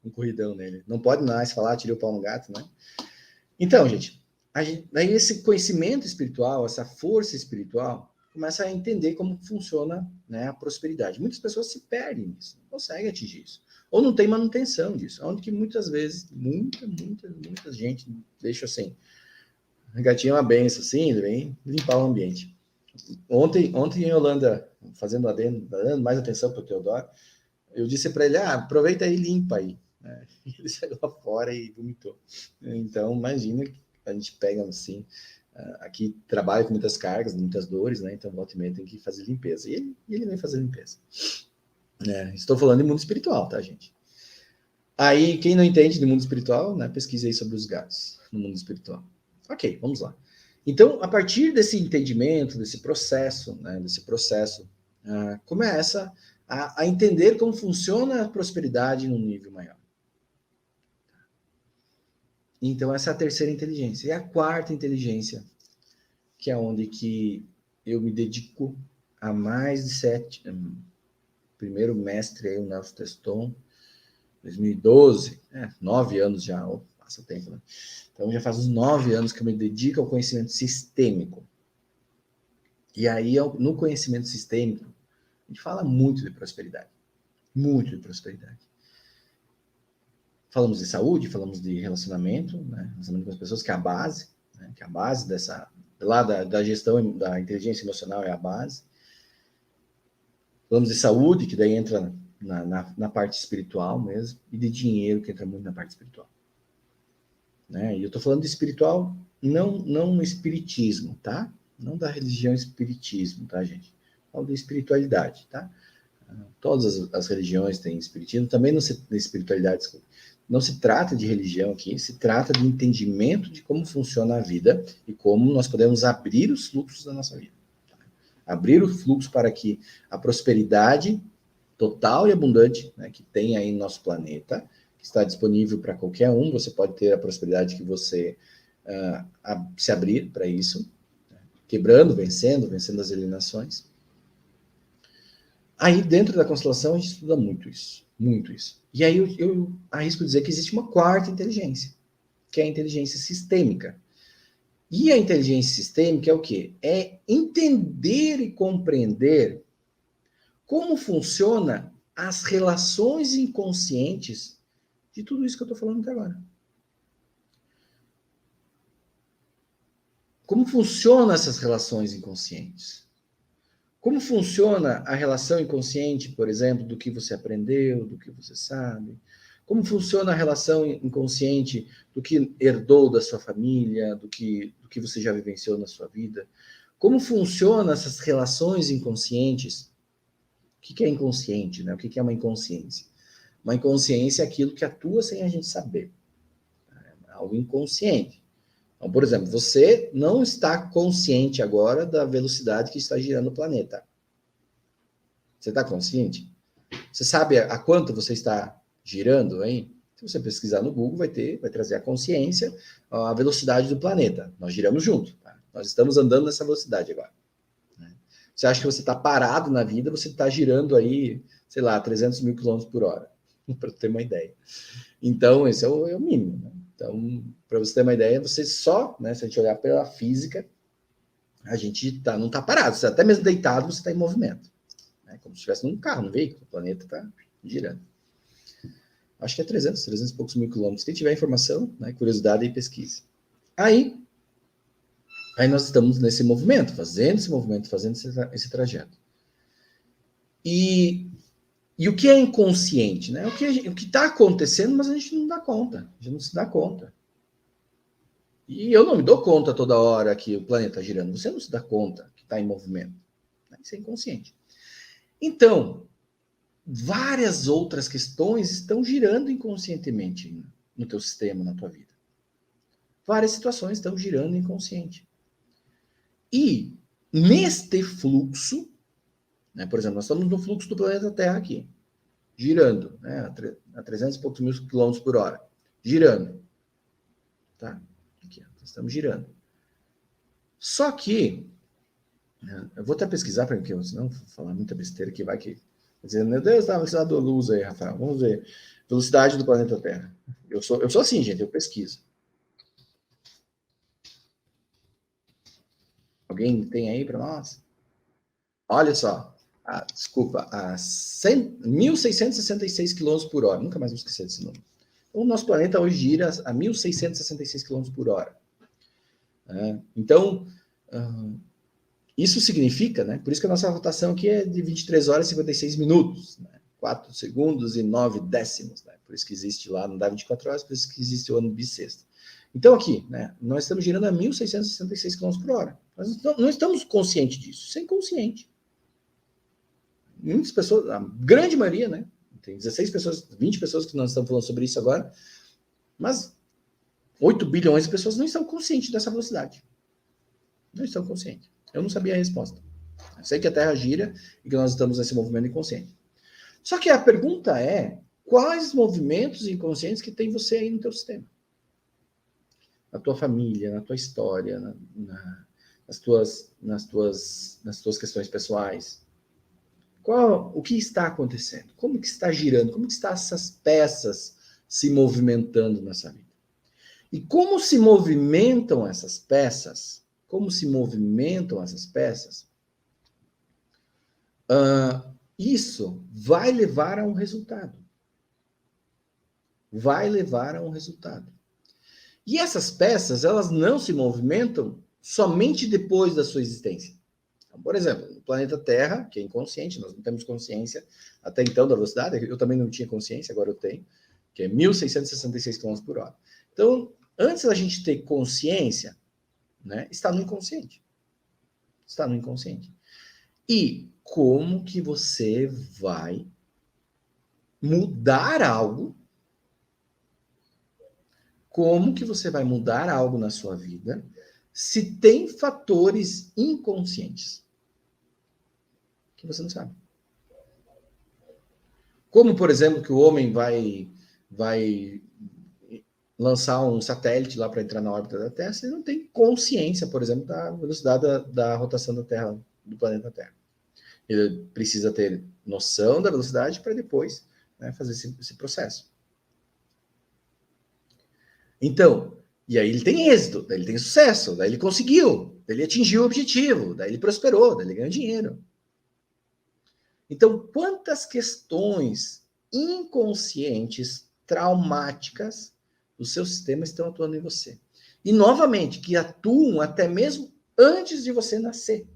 S1: um corridão nele. Não pode mais falar, tirei o pau no gato, né? Então, gente, daí esse conhecimento espiritual, essa força espiritual, começa a entender como funciona, né, a prosperidade. Muitas pessoas se perdem nisso, não conseguem atingir isso. Ou não tem manutenção disso, onde que muitas vezes, muita gente deixa assim, gatinha é uma benção, assim, ele vem limpar o ambiente. Ontem em Holanda, fazendo adendo, dando mais atenção para o Teodoro, eu disse para ele, aproveita aí e limpa aí. Ele saiu lá fora e vomitou. Então, imagina que a gente pega assim, aqui trabalha com muitas cargas, muitas dores, né? Então, volta e meia tem que fazer limpeza. E ele vem fazer limpeza. Estou falando de mundo espiritual, tá, gente? Aí, quem não entende de mundo espiritual, né, pesquise aí sobre os gatos no mundo espiritual. Ok, vamos lá. Então, a partir desse entendimento, desse processo, né, começa a entender como funciona a prosperidade num nível maior. Então, essa é a terceira inteligência. E a quarta inteligência, que é onde que eu me dedico a mais de 7... Primeiro mestre aí, o Nelson Teston, 2012, 9 anos já, passa o tempo, né? Então, já faz uns 9 anos que eu me dedico ao conhecimento sistêmico. E aí, no conhecimento sistêmico, a gente fala muito de prosperidade. Muito de prosperidade. Falamos de saúde, falamos de relacionamento, né? Relacionamento com as pessoas, que é a base, né? Que é a base dessa... Lá da gestão da inteligência emocional é a base. Falamos de saúde, que daí entra na parte espiritual mesmo, e de dinheiro, que entra muito na parte espiritual. Né? E eu estou falando de espiritual, não no espiritismo, tá? Não da religião espiritismo, tá, gente? Falo de espiritualidade, tá? Todas as religiões têm espiritismo, também não se, de espiritualidade, desculpa. Não se trata de religião aqui, se trata de entendimento de como funciona a vida e como nós podemos abrir os fluxos da nossa vida. Tá? Abrir o fluxo para que a prosperidade total e abundante, né, que tem aí no nosso planeta, que está disponível para qualquer um, você pode ter a prosperidade que você se abrir para isso, né, quebrando, vencendo as alienações. Aí, dentro da constelação, a gente estuda muito isso. E aí eu arrisco dizer que existe uma quarta inteligência, que é a inteligência sistêmica. E a inteligência sistêmica é o quê? É entender e compreender como funciona as relações inconscientes de tudo isso que eu estou falando até agora. Como funcionam essas relações inconscientes? Como funciona a relação inconsciente, por exemplo, do que você aprendeu, do que você sabe? Como funciona a relação inconsciente do que herdou da sua família, do que você já vivenciou na sua vida? Como funcionam essas relações inconscientes? O que é inconsciente, né? O que é uma inconsciência? Uma inconsciência é aquilo que atua sem a gente saber. É algo inconsciente. Então, por exemplo, você não está consciente agora da velocidade que está girando o planeta. Você está consciente? Você sabe a quanto você está girando aí? Se você pesquisar no Google, vai trazer a consciência, a velocidade do planeta. Nós giramos junto. Tá? Nós estamos andando nessa velocidade agora. Você acha que você está parado na vida, você está girando aí, sei lá, 300 mil quilômetros por hora, para ter uma ideia. Então, esse é o mínimo. Né? Então, para você ter uma ideia, você só, né, se a gente olhar pela física, a gente não está parado. Você, até mesmo deitado, você está em movimento. Né? Como se estivesse num carro, num veículo. O planeta está girando. Acho que é 300 e poucos mil quilômetros. Quem tiver informação, né, curiosidade, aí pesquise. Aí, Aí nós estamos nesse movimento, fazendo esse trajeto. E o que é inconsciente, né? O que está acontecendo, mas a gente não dá conta. A gente não se dá conta. E eu não me dou conta toda hora que o planeta está girando. Você não se dá conta que está em movimento. Isso é inconsciente. Então, várias outras questões estão girando inconscientemente no teu sistema, na tua vida. Várias situações estão girando inconsciente. E neste fluxo, né, por exemplo, nós estamos no fluxo do planeta Terra aqui, girando, né, a 300 e poucos mil quilômetros por hora, girando. Tá? Aqui, nós estamos girando. Só que, né, eu vou até pesquisar para que senão vou falar muita besteira que vai que dizer, meu Deus, tá, velocidade da luz aí, Rafael. Vamos ver. Velocidade do planeta Terra. Eu sou assim, gente, eu pesquiso. Alguém tem aí para nós? Olha só. Desculpa, 1.666 km por hora. Nunca mais vou esquecer desse número. Então, o nosso planeta hoje gira a 1.666 km por hora. Então, isso significa, né? Por isso que a nossa rotação aqui é de 23 horas e 56 minutos, né? 4 segundos e 9 décimos, né? Por isso que existe lá, não dá 24 horas, por isso que existe o ano bissexto. Então, aqui, né? Nós estamos girando a 1.666 km por hora. Nós não estamos conscientes disso, isso é inconsciente. Muitas pessoas, a grande maioria, né? Tem 16 pessoas, 20 pessoas que nós estamos falando sobre isso agora, mas 8 bilhões de pessoas não estão conscientes dessa velocidade. Não estão conscientes. Eu não sabia a resposta. Eu sei que a Terra gira e que nós estamos nesse movimento inconsciente. Só que a pergunta é, quais movimentos inconscientes que tem você aí no teu sistema? Na tua família, na tua história, nas tuas questões pessoais. O que está acontecendo? Como que está girando? Como que estão essas peças se movimentando nessa vida? E como se movimentam essas peças? Isso vai levar a um resultado. E essas peças, elas não se movimentam somente depois da sua existência. Então, por exemplo, no planeta Terra, que é inconsciente, nós não temos consciência até então da velocidade, eu também não tinha consciência, agora eu tenho, que é 1.666 km por hora. Então, antes da gente ter consciência, né, está no inconsciente. E como que você vai mudar algo? Como que você vai mudar algo na sua vida se tem fatores inconscientes que você não sabe? Como, por exemplo, que o homem vai lançar um satélite lá para entrar na órbita da Terra, você não tem consciência, por exemplo, da velocidade da rotação da Terra, do planeta Terra. Ele precisa ter noção da velocidade para depois, né, fazer esse processo. Então, e aí ele tem êxito, daí ele tem sucesso, daí ele conseguiu, daí ele atingiu o objetivo, daí ele prosperou, daí ele ganhou dinheiro. Então, quantas questões inconscientes, traumáticas do seu sistema estão atuando em você? E, novamente, que atuam até mesmo antes de você nascer.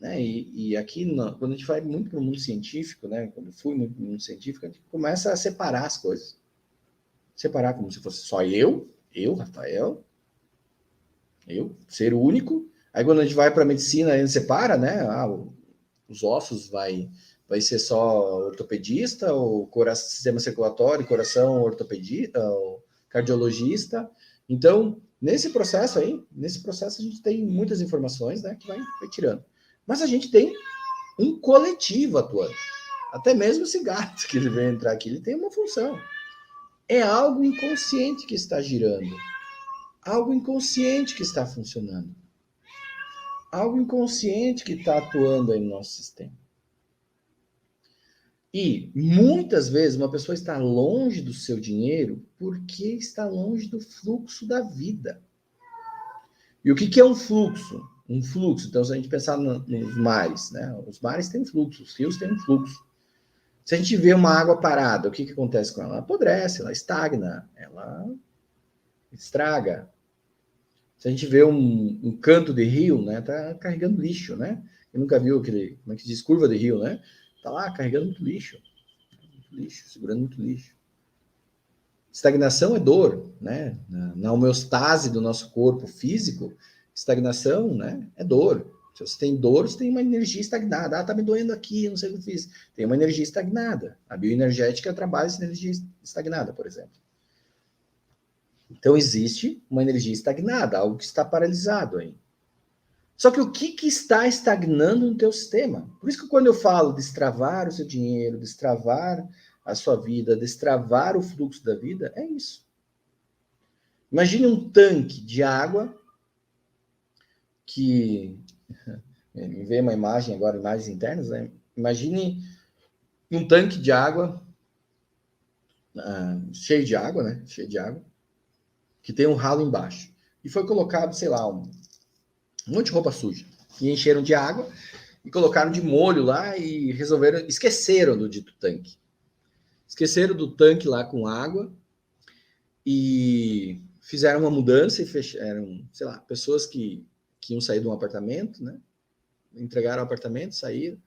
S1: Né? E aqui, quando a gente vai muito para o mundo científico, né? Quando eu fui muito para o mundo científico, a gente começa a separar as coisas. Separar como se fosse só eu, Rafael, ser único. Aí quando a gente vai para a medicina, a gente separa, né? Os ossos vai ser só ortopedista, o sistema circulatório, coração, ortopedista, o cardiologista. Então, nesse processo a gente tem muitas informações, né, que vai tirando. Mas a gente tem um coletivo atuando. Até mesmo esse gato que ele veio entrar aqui, ele tem uma função. É algo inconsciente que está girando. Algo inconsciente que está funcionando. Algo inconsciente que está atuando aí no nosso sistema. E muitas vezes uma pessoa está longe do seu dinheiro porque está longe do fluxo da vida. E o que é um fluxo? Um fluxo, então se a gente pensar nos mares, né? Os mares têm fluxo, os rios têm um fluxo. Se a gente vê uma água parada, o que acontece com ela? Ela apodrece, ela estagna, ela estraga. Se a gente vê um canto de rio, né, tá carregando lixo, né? Eu nunca viu aquele, como é que se diz, curva de rio, né? Tá lá carregando muito lixo, segurando muito lixo. Estagnação é dor, né? Na homeostase do nosso corpo físico, estagnação, né, é dor. Se você tem dor, você tem uma energia estagnada. Ah, tá me doendo aqui, não sei o que eu fiz. Tem uma energia estagnada. A bioenergética trabalha essa energia estagnada, por exemplo. Então, existe uma energia estagnada, algo que está paralisado aí. Só que o que está estagnando no teu sistema? Por isso que quando eu falo destravar o seu dinheiro, destravar a sua vida, destravar o fluxo da vida, é isso. Imagine um tanque de água que... Me veio uma imagem agora, imagens internas, né? Imagine um tanque de água, cheio de água, né? Cheio de água, que tem um ralo embaixo. E foi colocado, sei lá, um monte de roupa suja. E encheram de água e colocaram de molho lá e resolveram, esqueceram do dito tanque. Esqueceram do tanque lá com água e fizeram uma mudança e fecharam, sei lá, pessoas que iam sair de um apartamento, né? Entregaram o apartamento, saíram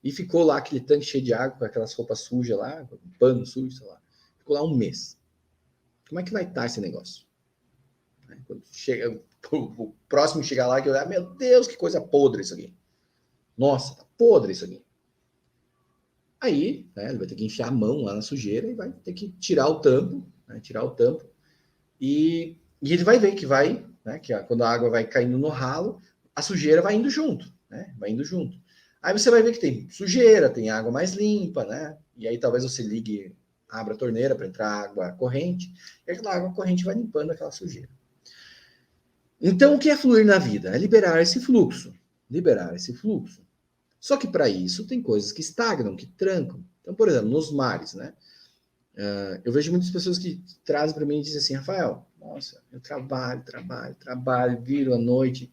S1: e ficou lá aquele tanque cheio de água com aquelas roupas sujas lá, com pano sujo, sei lá. Ficou lá um mês. Como é que vai estar esse negócio? Quando chega, o próximo chegar lá que olhar, meu Deus, que coisa podre isso aqui. Nossa, tá podre isso aqui. Aí, né, ele vai ter que enfiar a mão lá na sujeira e vai ter que tirar o tampo, né, tirar o tampo. E ele vai ver que vai, né, que quando a água vai caindo no ralo, a sujeira vai indo junto, né? Vai indo junto. Aí você vai ver que tem sujeira, tem água mais limpa, né? E aí talvez você ligue, abra a torneira para entrar água corrente, e aquela água corrente vai limpando aquela sujeira. Então, o que é fluir na vida? É liberar esse fluxo. Liberar esse fluxo. Só que para isso tem coisas que estagnam, que trancam. Então, por exemplo, nos mares, né? Eu vejo muitas pessoas que trazem para mim e dizem assim, Rafael, nossa, eu trabalho, viro à noite.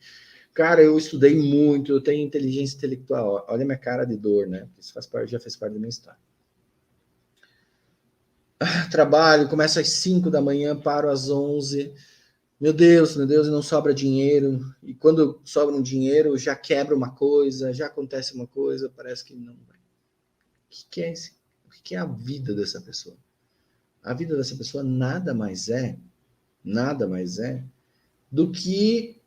S1: Cara, eu estudei muito, eu tenho inteligência intelectual. Olha a minha cara de dor, né? Isso já faz parte da minha história. Trabalho, começo às 5 da manhã, paro às 11. Meu Deus, e não sobra dinheiro. E quando sobra um dinheiro, já quebra uma coisa, já acontece uma coisa, parece que não vai. O que é esse? O que é a vida dessa pessoa? A vida dessa pessoa nada mais é do que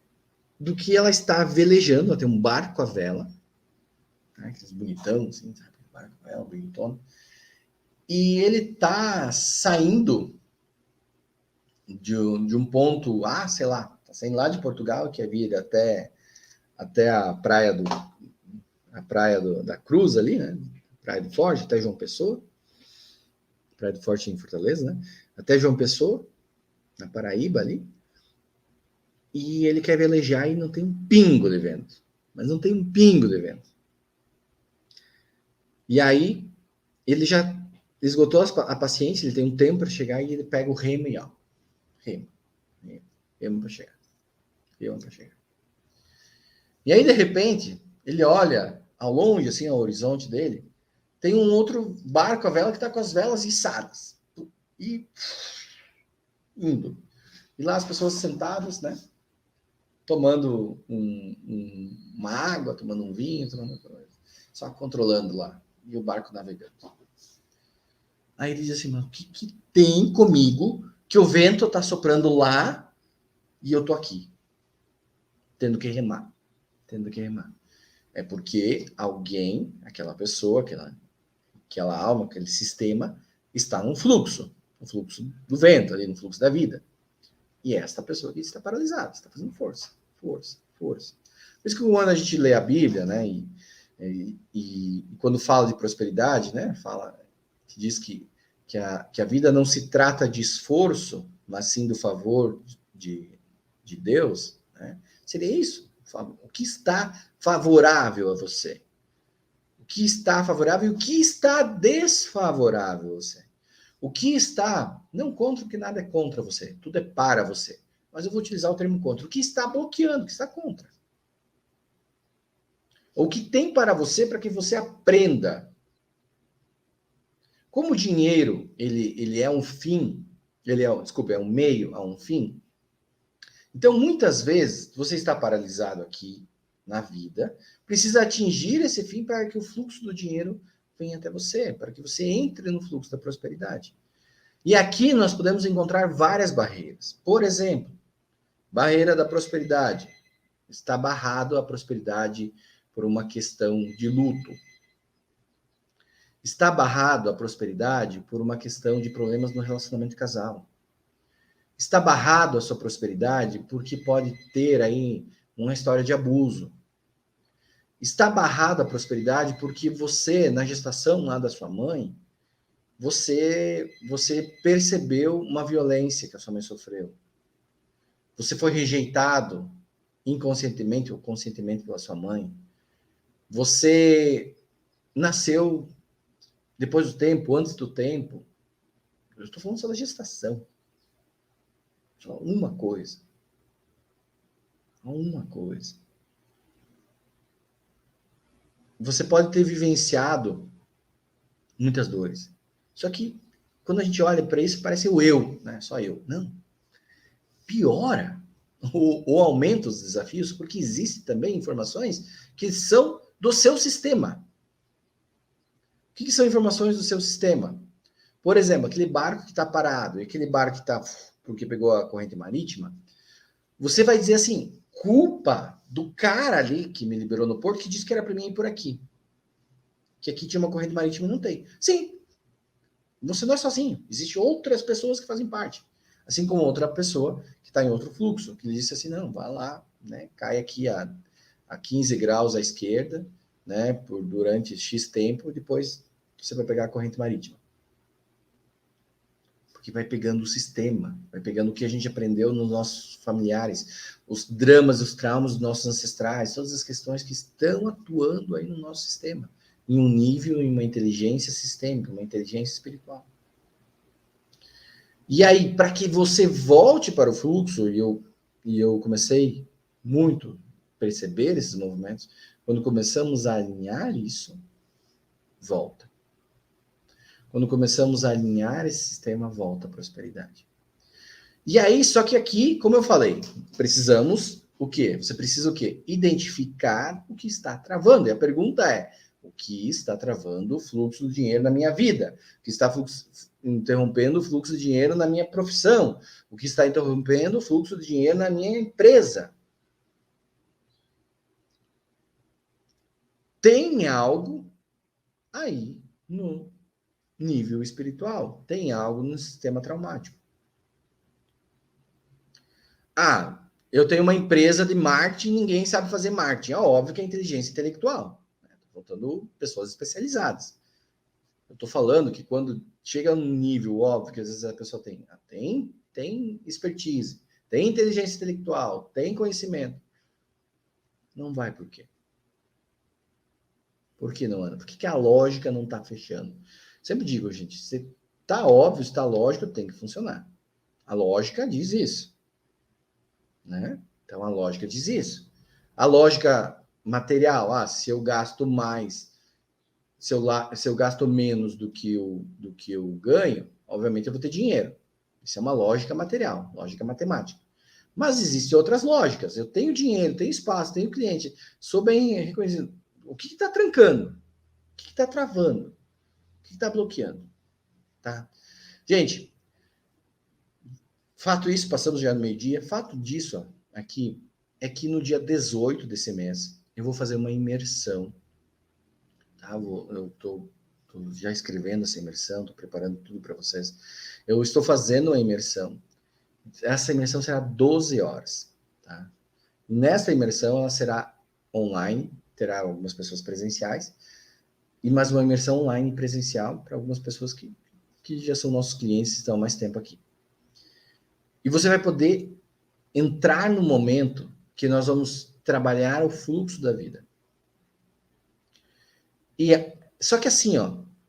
S1: ela está velejando. Ela tem um barco à vela, né, aqueles bonitão, assim, sabe? Barco à vela, bonitão. E ele está saindo de um ponto A, sei lá, está saindo lá de Portugal, que é vir até a praia da Cruz ali, né? Praia do Forte, até João Pessoa. Praia do Forte em Fortaleza, né? Até João Pessoa, na Paraíba ali. E ele quer velejar e não tem um pingo de vento. Mas não tem um pingo de vento. E aí, ele já esgotou a paciência, ele tem um tempo para chegar e ele pega o remo e ó. Remo para chegar. Remo para chegar. E aí, de repente, ele olha ao longe, assim, ao horizonte dele, tem um outro barco à vela que está com as velas içadas. E indo. E lá as pessoas sentadas, né? Tomando uma água, tomando um vinho, só controlando lá. E o barco navegando. Aí ele diz assim, mas o que tem comigo que o vento tá soprando lá e eu tô aqui? Tendo que remar. É porque alguém, aquela pessoa, aquela alma, aquele sistema, está num fluxo. No fluxo do vento, ali no fluxo da vida. E esta pessoa aqui está paralisada, está fazendo força. Por isso que quando a gente lê a Bíblia, né, e quando fala de prosperidade, né, que diz que a vida não se trata de esforço, mas sim do favor de Deus, né, seria isso. O que está favorável a você? O que está favorável e o que está desfavorável a você? O que está, não contra, porque nada é contra você, tudo é para você. Mas eu vou utilizar o termo contra. O que está bloqueando, o que está contra. O que tem para você para que você aprenda. Como o dinheiro, ele é um fim, é um meio a um fim. Então, muitas vezes, você está paralisado aqui na vida, precisa atingir esse fim para que o fluxo do dinheiro venha até você, para que você entre no fluxo da prosperidade. E aqui nós podemos encontrar várias barreiras. Por exemplo, barreira da prosperidade. Está barrado a prosperidade por uma questão de luto. Está barrado a prosperidade por uma questão de problemas no relacionamento de casal. Está barrado a sua prosperidade porque pode ter aí uma história de abuso. Está barrado a prosperidade porque você, na gestação lá da sua mãe, você percebeu uma violência que a sua mãe sofreu. Você foi rejeitado inconscientemente ou conscientemente pela sua mãe. Você nasceu depois do tempo, antes do tempo. Eu estou falando só da gestação. Só uma coisa. Uma coisa. Você pode ter vivenciado muitas dores. Só que, quando a gente olha para isso, parece o eu, né? Só eu. Não. Piora ou aumenta os desafios, porque existem também informações que são do seu sistema. O que são informações do seu sistema? Por exemplo, aquele barco que está parado, e aquele barco que está porque pegou a corrente marítima, você vai dizer assim, culpa do cara ali que me liberou no porto, que disse que era para mim ir por aqui. Que aqui tinha uma corrente marítima e não tem. Sim, você não é sozinho. Existem outras pessoas que fazem parte. Assim como outra pessoa que está em outro fluxo, que disse assim, não, vai lá, né, cai aqui a 15 graus à esquerda, né, durante X tempo, depois você vai pegar a corrente marítima. Porque vai pegando o sistema, vai pegando o que a gente aprendeu nos nossos familiares, os dramas, os traumas dos nossos ancestrais, todas as questões que estão atuando aí no nosso sistema, em um nível, em uma inteligência sistêmica, uma inteligência espiritual. E aí, para que você volte para o fluxo, e eu comecei muito a perceber esses movimentos, quando começamos a alinhar isso, volta. Quando começamos a alinhar esse sistema, volta a prosperidade. E aí, só que aqui, como eu falei, precisamos o quê? Você precisa o quê? Identificar o que está travando. E a pergunta é, o que está travando o fluxo do dinheiro na minha vida? O que está interrompendo o fluxo de dinheiro na minha profissão? O que está interrompendo o fluxo de dinheiro na minha empresa? Tem algo aí no nível espiritual, tem algo no sistema traumático. Ah, eu tenho uma empresa de marketing, ninguém sabe fazer marketing. É óbvio que é inteligência intelectual. Estou faltando pessoas especializadas. Eu estou falando que quando chega num nível óbvio que às vezes a pessoa tem expertise, tem inteligência intelectual, tem conhecimento. Não vai por quê? Por que não, Ana? Por que a lógica não está fechando? Sempre digo, gente, se está óbvio, se está lógico, tem que funcionar. A lógica diz isso. Né? Então, a lógica diz isso. A lógica material, se eu gasto mais, se eu gasto menos do que eu ganho, obviamente eu vou ter dinheiro. Isso é uma lógica material, lógica matemática. Mas existem outras lógicas. Eu tenho dinheiro, tenho espaço, tenho cliente, sou bem reconhecido. O que está trancando? O que está travando? O que está bloqueando? Tá? Gente, fato isso, passamos já no meio-dia. Fato disso aqui é que no dia 18 desse mês eu vou fazer uma imersão. Tá? Eu estou já escrevendo essa imersão, estou preparando tudo para vocês. Eu estou fazendo uma imersão. Essa imersão será 12 horas. Tá? Nessa imersão ela será online, terá algumas pessoas presenciais, e mais uma imersão online presencial para algumas pessoas que já são nossos clientes e estão há mais tempo aqui. E você vai poder entrar no momento que nós vamos trabalhar o fluxo da vida. Só que assim,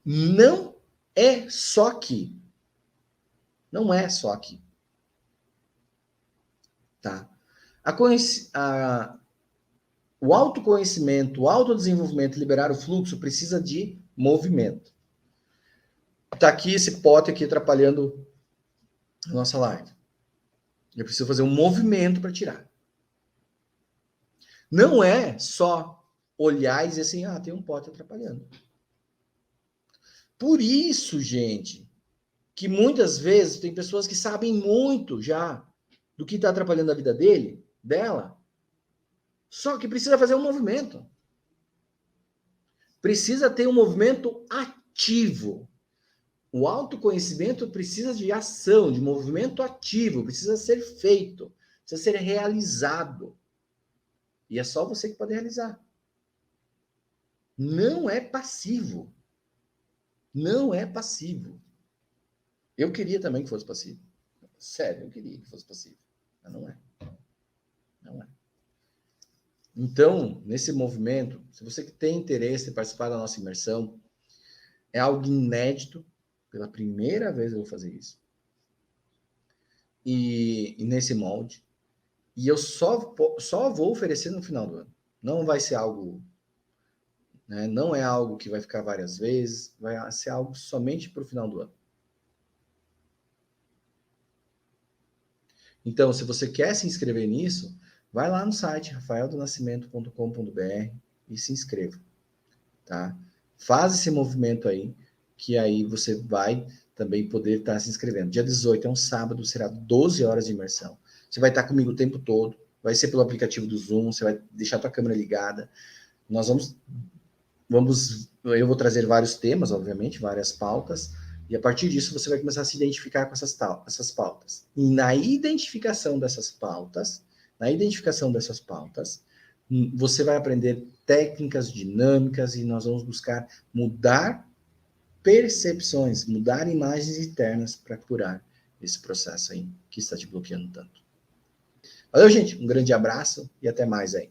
S1: não é só aqui. Não é só aqui. Tá? O autoconhecimento, o autodesenvolvimento, liberar o fluxo, precisa de movimento. Tá aqui esse pote aqui atrapalhando a nossa live. Eu preciso fazer um movimento para tirar. Não é só olhar e dizer assim, tem um pote atrapalhando. Por isso, gente, que muitas vezes tem pessoas que sabem muito já do que está atrapalhando a vida dela, só que precisa fazer um movimento. Precisa ter um movimento ativo. O autoconhecimento precisa de ação, de movimento ativo, precisa ser feito, precisa ser realizado. E é só você que pode realizar. Não é passivo. Não é passivo. Eu queria também que fosse passivo. Sério, eu queria que fosse passivo. Mas não é. Não é. Então, nesse movimento, se você tem interesse em participar da nossa imersão, é algo inédito. Pela primeira vez eu vou fazer isso. E nesse molde. E eu só vou oferecer no final do ano. Não vai ser algo... Né, não é algo que vai ficar várias vezes. Vai ser algo somente para o final do ano. Então, se você quer se inscrever nisso, vai lá no site rafaeldonascimento.com.br e se inscreva, tá? Faz esse movimento aí, que aí você vai também poder estar se inscrevendo. Dia 18 é um sábado, será 12 horas de imersão. Você vai estar comigo o tempo todo, vai ser pelo aplicativo do Zoom, você vai deixar a tua câmera ligada. Nós eu vou trazer vários temas, obviamente, várias pautas, e a partir disso você vai começar a se identificar com essas pautas. E na identificação dessas pautas, você vai aprender técnicas dinâmicas e nós vamos buscar mudar percepções, mudar imagens internas para curar esse processo aí que está te bloqueando tanto. Valeu, gente. Um grande abraço e até mais aí.